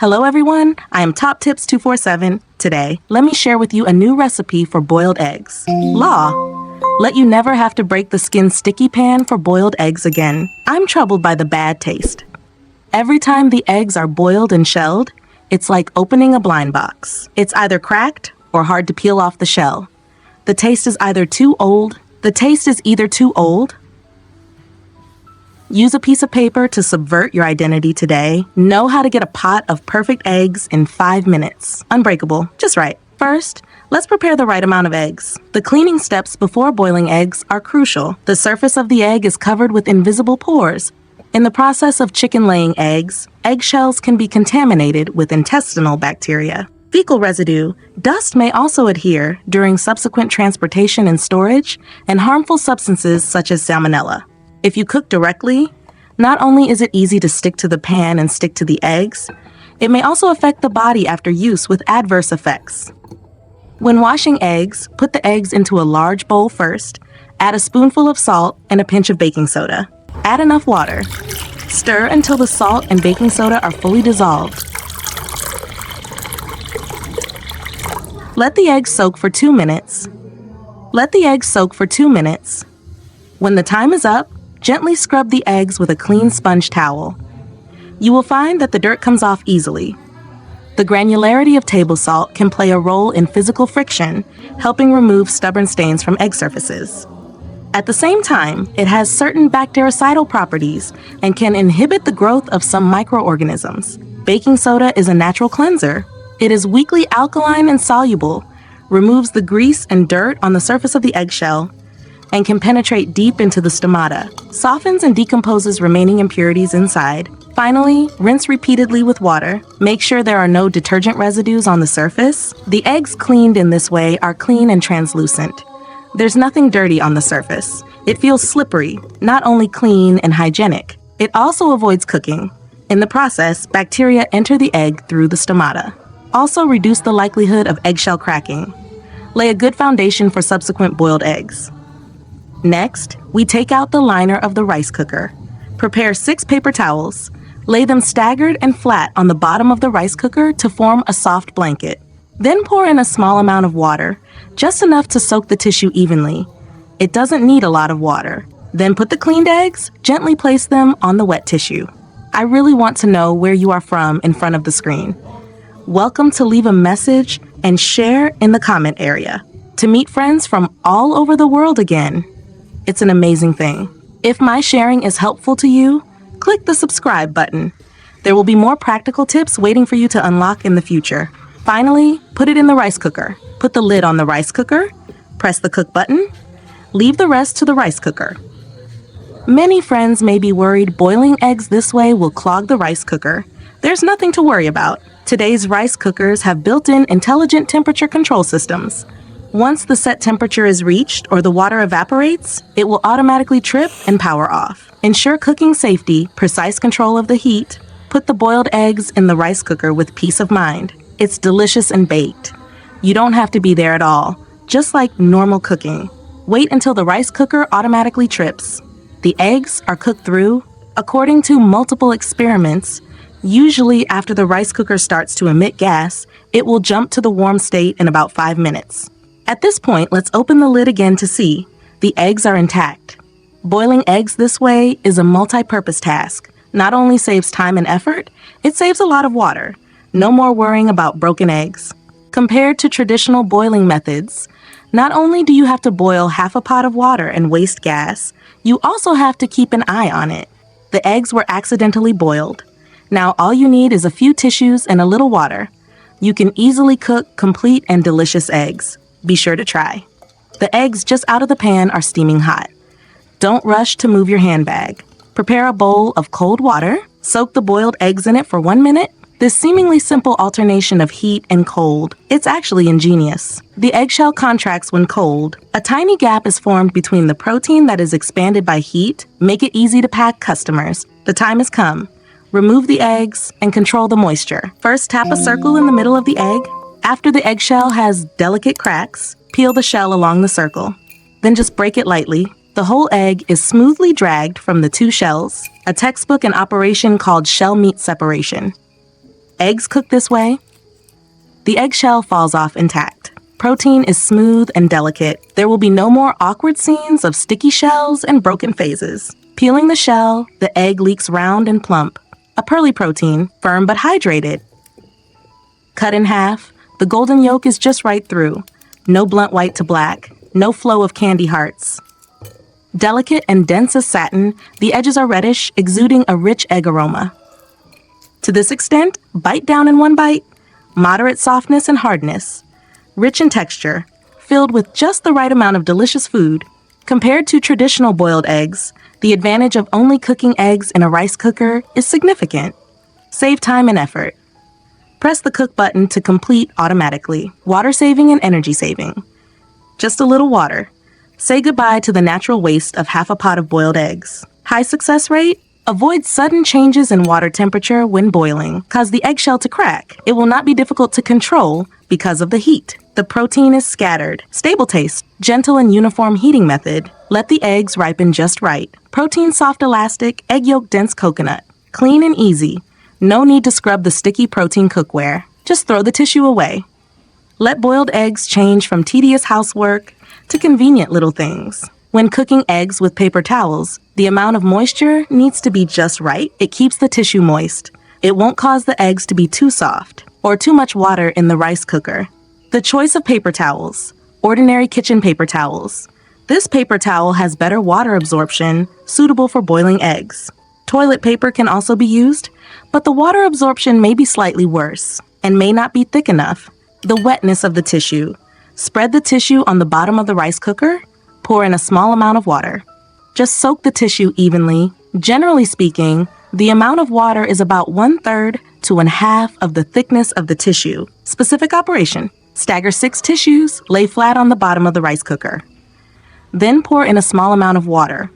Hello everyone, I am TopTips 247. Today, let me share with you a new recipe for boiled eggs. Law. Let you never have to break the skin sticky pan for boiled eggs again. I'm troubled by the bad taste. Every time the eggs are boiled and shelled, it's like opening a blind box. It's either cracked or hard to peel off the shell. The taste is either too old. Use a piece of paper to subvert your identity today. Know how to get a pot of perfect eggs in 5 minutes. Unbreakable, just right. First, let's prepare the right amount of eggs. The cleaning steps before boiling eggs are crucial. The surface of the egg is covered with invisible pores. In the process of chicken laying eggs, eggshells can be contaminated with intestinal bacteria. Fecal residue, dust may also adhere during subsequent transportation and storage, and harmful substances such as salmonella. If you cook directly, not only is it easy to stick to the pan and stick to the eggs, it may also affect the body after use with adverse effects. When washing eggs, put the eggs into a large bowl first, add a spoonful of salt and a pinch of baking soda. Add enough water. Stir until the salt and baking soda are fully dissolved. Let the eggs soak for 2 minutes. When the time is up, gently scrub the eggs with a clean sponge towel. You will find that the dirt comes off easily. The granularity of table salt can play a role in physical friction, helping remove stubborn stains from egg surfaces. At the same time, it has certain bactericidal properties and can inhibit the growth of some microorganisms. Baking soda is a natural cleanser. It is weakly alkaline and soluble, removes the grease and dirt on the surface of the eggshell, and can penetrate deep into the stomata, softens and decomposes remaining impurities inside. Finally, rinse repeatedly with water. Make sure there are no detergent residues on the surface. The eggs cleaned in this way are clean and translucent. There's nothing dirty on the surface. It feels slippery, not only clean and hygienic. It also avoids cooking. In the process, bacteria enter the egg through the stomata. Also reduce the likelihood of eggshell cracking. Lay a good foundation for subsequent boiled eggs. Next, we take out the liner of the rice cooker. Prepare 6 paper towels. Lay them staggered and flat on the bottom of the rice cooker to form a soft blanket. Then pour in a small amount of water, just enough to soak the tissue evenly. It doesn't need a lot of water. Then put the cleaned eggs, gently place them on the wet tissue. I really want to know where you are from in front of the screen. Welcome to leave a message and share in the comment area. To meet friends from all over the world again. It's an amazing thing. If my sharing is helpful to you, click the subscribe button. There will be more practical tips waiting for you to unlock in the future. Finally, put it in the rice cooker. Put the lid on the rice cooker, press the cook button, leave the rest to the rice cooker. Many friends may be worried boiling eggs this way will clog the rice cooker. There's nothing to worry about. Today's rice cookers have built-in intelligent temperature control systems. Once the set temperature is reached or the water evaporates, it will automatically trip and power off. Ensure cooking safety, precise control of the heat. Put the boiled eggs in the rice cooker with peace of mind. It's delicious and baked. You don't have to be there at all, just like normal cooking. Wait until the rice cooker automatically trips. The eggs are cooked through. According to multiple experiments, usually after the rice cooker starts to emit gas, it will jump to the warm state in about 5 minutes. At this point, let's open the lid again to see. The eggs are intact. Boiling eggs this way is a multi-purpose task. Not only saves time and effort, it saves a lot of water. No more worrying about broken eggs. Compared to traditional boiling methods, not only do you have to boil half a pot of water and waste gas, you also have to keep an eye on it. The eggs were accidentally boiled. Now all you need is a few tissues and a little water. You can easily cook complete and delicious eggs. Be sure to try. The eggs just out of the pan are steaming hot. Don't rush to move your handbag. Prepare a bowl of cold water. Soak the boiled eggs in it for 1 minute. This seemingly simple alternation of heat and cold, it's actually ingenious. The eggshell contracts when cold. A tiny gap is formed between the protein that is expanded by heat. Make it easy to pack, customers. The time has come. Remove the eggs and control the moisture. First, tap a circle in the middle of the egg. After the eggshell has delicate cracks, peel the shell along the circle. Then just break it lightly. The whole egg is smoothly dragged from the 2 shells, a textbook in operation called shell meat separation. Eggs cooked this way, the eggshell falls off intact. Protein is smooth and delicate. There will be no more awkward scenes of sticky shells and broken phases. Peeling the shell, the egg leaks round and plump. A pearly protein, firm but hydrated. Cut in half, the golden yolk is just right through. No blunt white to black, no flow of candy hearts. Delicate and dense as satin, the edges are reddish, exuding a rich egg aroma. To this extent, bite down in one bite. Moderate softness and hardness. Rich in texture, filled with just the right amount of delicious food. Compared to traditional boiled eggs, the advantage of only cooking eggs in a rice cooker is significant. Save time and effort. Press the cook button to complete automatically. Water saving and energy saving. Just a little water. Say goodbye to the natural waste of half a pot of boiled eggs. High success rate? Avoid sudden changes in water temperature when boiling. Cause the eggshell to crack. It will not be difficult to control because of the heat. The protein is scattered. Stable taste. Gentle and uniform heating method. Let the eggs ripen just right. Protein soft elastic, egg yolk dense coconut. Clean and easy. No need to scrub the sticky protein cookware. Just throw the tissue away. Let boiled eggs change from tedious housework to convenient little things. When cooking eggs with paper towels, the amount of moisture needs to be just right. It keeps the tissue moist. It won't cause the eggs to be too soft or too much water in the rice cooker. The choice of paper towels. Ordinary kitchen paper towels. This paper towel has better water absorption, suitable for boiling eggs. Toilet paper can also be used, but the water absorption may be slightly worse and may not be thick enough. The wetness of the tissue. Spread the tissue on the bottom of the rice cooker. Pour in a small amount of water. Just soak the tissue evenly. Generally speaking, the amount of water is about 1/3 to 1/2 of the thickness of the tissue. Specific operation. Stagger 6 tissues, lay flat on the bottom of the rice cooker. Then pour in a small amount of water.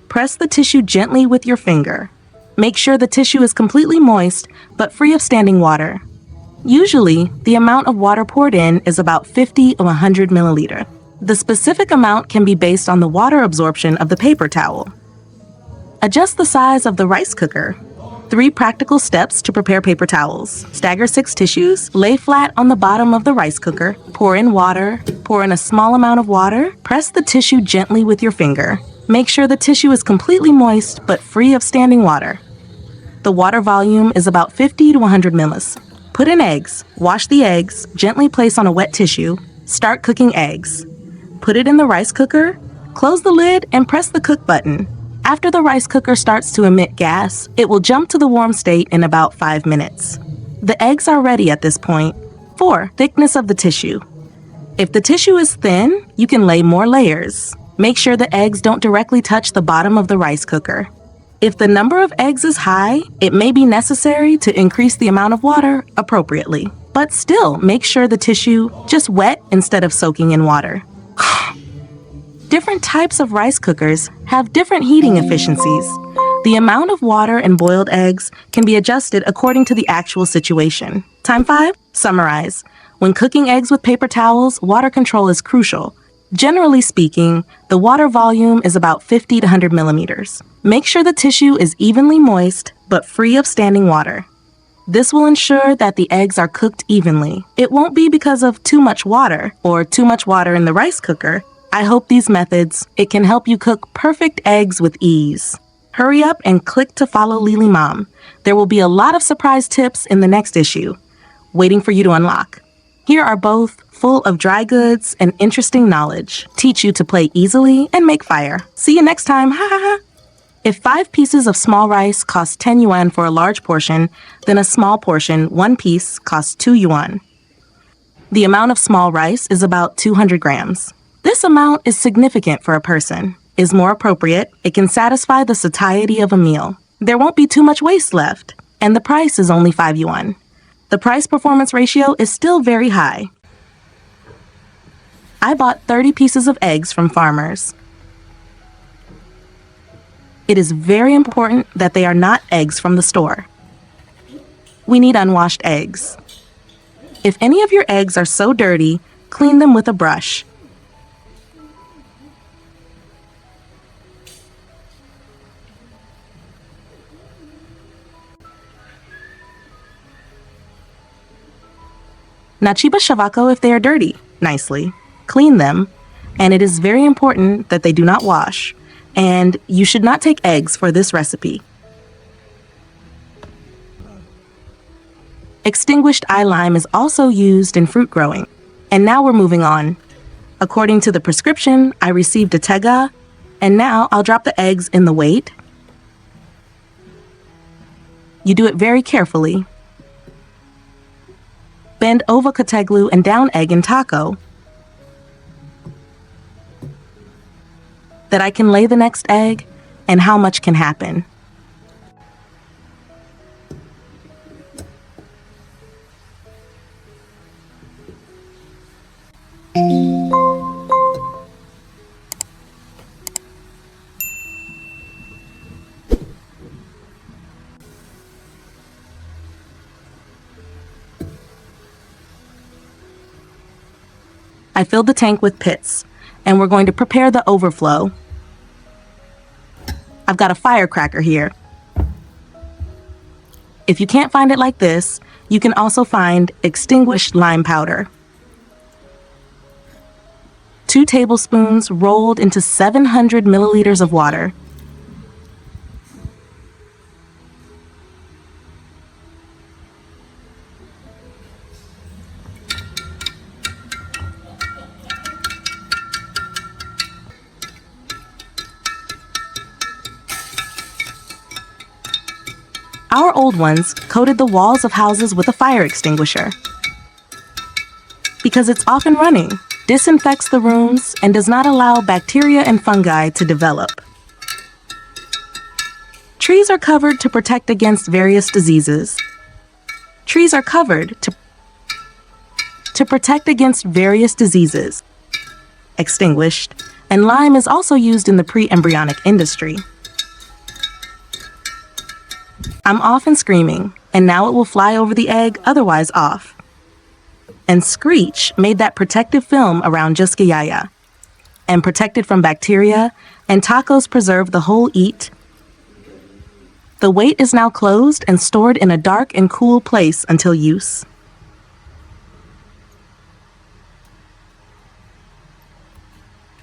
Press the tissue gently with your finger. Make sure the tissue is completely moist, but free of standing water. Usually, the amount of water poured in is about 50 or 100 milliliters. The specific amount can be based on the water absorption of the paper towel. Adjust the size of the rice cooker. 3 practical steps to prepare paper towels. Stagger 6 tissues, lay flat on the bottom of the rice cooker, pour in water, pour in a small amount of water, press the tissue gently with your finger. Make sure the tissue is completely moist but free of standing water. The water volume is about 50 to 100 milliliters. Put in eggs, wash the eggs, gently place on a wet tissue, start cooking eggs. Put it in the rice cooker, close the lid, and press the cook button. After the rice cooker starts to emit gas, it will jump to the warm state in about 5 minutes. The eggs are ready at this point. 4. Thickness of the tissue. If the tissue is thin, you can lay more layers. Make sure the eggs don't directly touch the bottom of the rice cooker. If the number of eggs is high, it may be necessary to increase the amount of water appropriately. But still, make sure the tissue just wet instead of soaking in water. Different types of rice cookers have different heating efficiencies. The amount of water in boiled eggs can be adjusted according to the actual situation. Time 5. Summarize. When cooking eggs with paper towels, water control is crucial. Generally speaking, the water volume is about 50 to 100 millimeters. Make sure the tissue is evenly moist but free of standing water. This will ensure that the eggs are cooked evenly. It won't be because of too much water or too much water in the rice cooker. I hope these methods, it can help you cook perfect eggs with ease. Hurry up and click to follow Lily Mom. There will be a lot of surprise tips in the next issue, waiting for you to unlock. Here are both full of dry goods and interesting knowledge. Teach you to play easily and make fire. See you next time. Ha ha ha. If 5 pieces of small rice cost 10 yuan for a large portion, then a small portion, 1 piece, costs 2 yuan. The amount of small rice is about 200 grams. This amount is significant for a person, is more appropriate, it can satisfy the satiety of a meal. There won't be too much waste left, and the price is only 5 yuan. The price-performance ratio is still very high. I bought 30 pieces of eggs from farmers. It is very important that they are not eggs from the store. We need unwashed eggs. If any of your eggs are so dirty, clean them with a brush. Nachiba shavako if they are dirty, nicely. Clean them, and it is very important that they do not wash, and you should not take eggs for this recipe. Extinguished eye lime is also used in fruit growing. And now we're moving on. According to the prescription, I received a tega, and now I'll drop the eggs in the weight. You do it very carefully. Bend over kateglu and down egg in taco. That I can lay the next egg, and how much can happen. I filled the tank with pits, and we're going to prepare the overflow. I've got a firecracker here. If you can't find it like this, you can also find extinguished lime powder. 2 tablespoons rolled into 700 milliliters of water. Our old ones coated the walls of houses with a fire extinguisher. Because it's often running, disinfects the rooms, and does not allow bacteria and fungi to develop. Trees are covered to protect against various diseases. Trees are covered to protect against various diseases. Extinguished, and lime is also used in the pre-embryonic industry. I'm off and screaming, and now it will fly over the egg, otherwise off. And Screech made that protective film around Juskayaya, and protected from bacteria, and tacos preserve the whole eat. The weight is now closed and stored in a dark and cool place until use.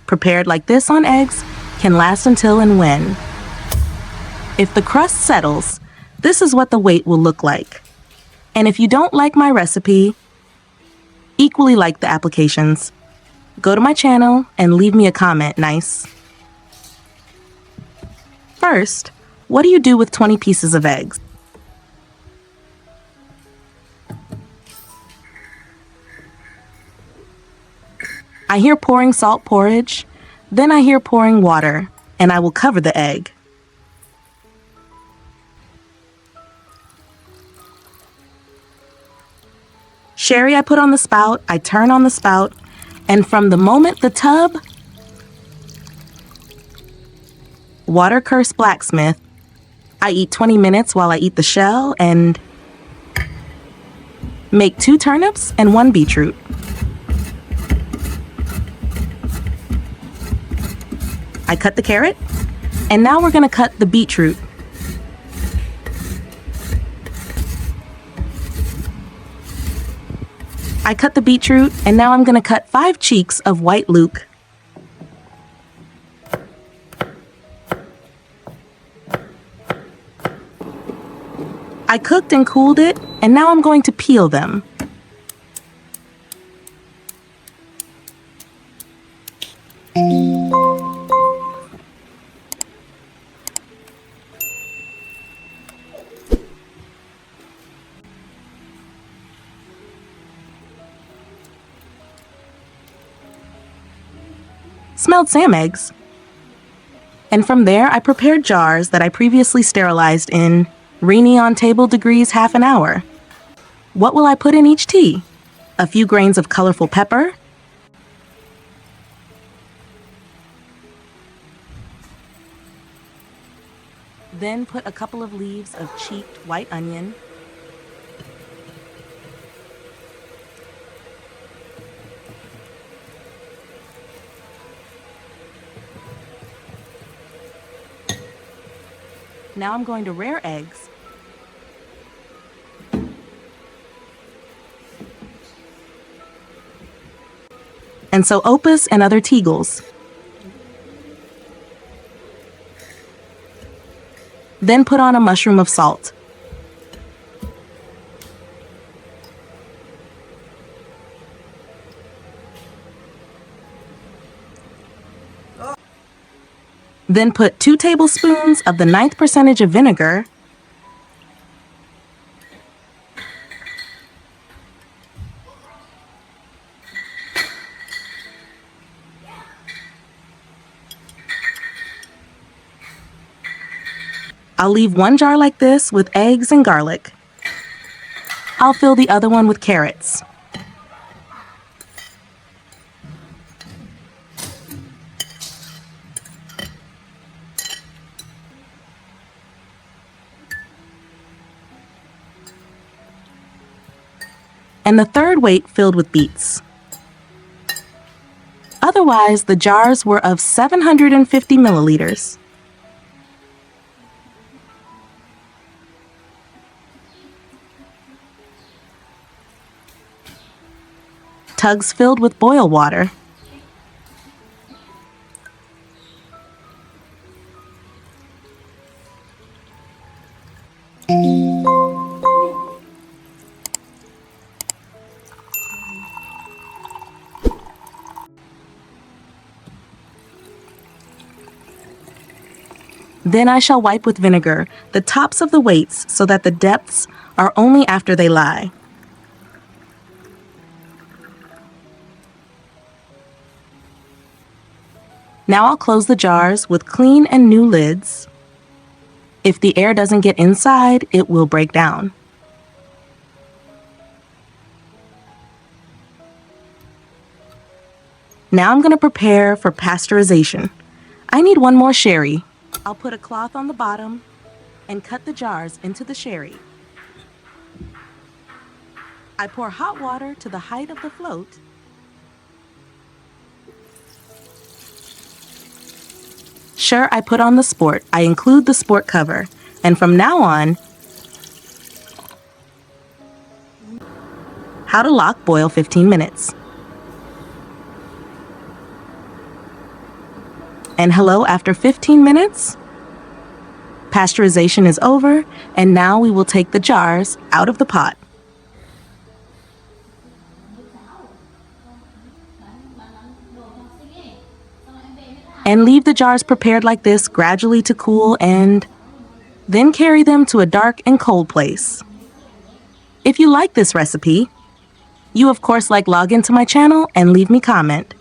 Prepared like this on eggs can last until and when. If the crust settles, this is what the weight will look like. And if you don't like my recipe, equally like the applications, go to my channel and leave me a comment, nice? First, what do you do with 20 pieces of eggs? I hear pouring salt porridge, then I hear pouring water, and I will cover the egg. Sherry I put on the spout, I turn on the spout, and from the moment the tub, water curse blacksmith, I eat 20 minutes while I eat the shell and make 2 turnips and 1 beetroot. I cut the carrot, and now we're gonna cut the beetroot. I cut the beetroot, and now I'm gonna cut 5 cheeks of white Luke. I cooked and cooled it, and now I'm going to peel them. Smelled Sam eggs. And from there, I prepared jars that I previously sterilized in Rini on table degrees half an hour. What will I put in each tea? A few grains of colorful pepper, then put a couple of leaves of cheeked white onion, now I'm going to rare eggs. and so opus and other tegels. Then put on a mushroom of salt. Then put 2 tablespoons of the 9th percentage of vinegar, I'll leave one jar like this with eggs and garlic. I'll fill the other one with carrots. And the third weight filled with beets. Otherwise, the jars were of 750 milliliters. Tugs filled with boil water. Then I shall wipe with vinegar the tops of the weights so that the depths are only after they lie. Now I'll close the jars with clean and new lids. If the air doesn't get inside, it will break down. Now I'm going to prepare for pasteurization. I need one more sherry. I'll put a cloth on the bottom and cut the jars into the sherry. I pour hot water to the height of the float. Sure, I put on the sport. I include the sport cover. And from now on, how to lock boil 15 minutes. And hello, after 15 minutes, pasteurization is over, and now we will take the jars out of the pot. And leave the jars prepared like this gradually to cool, and then carry them to a dark and cold place. If you like this recipe, you of course log into my channel and leave me comment.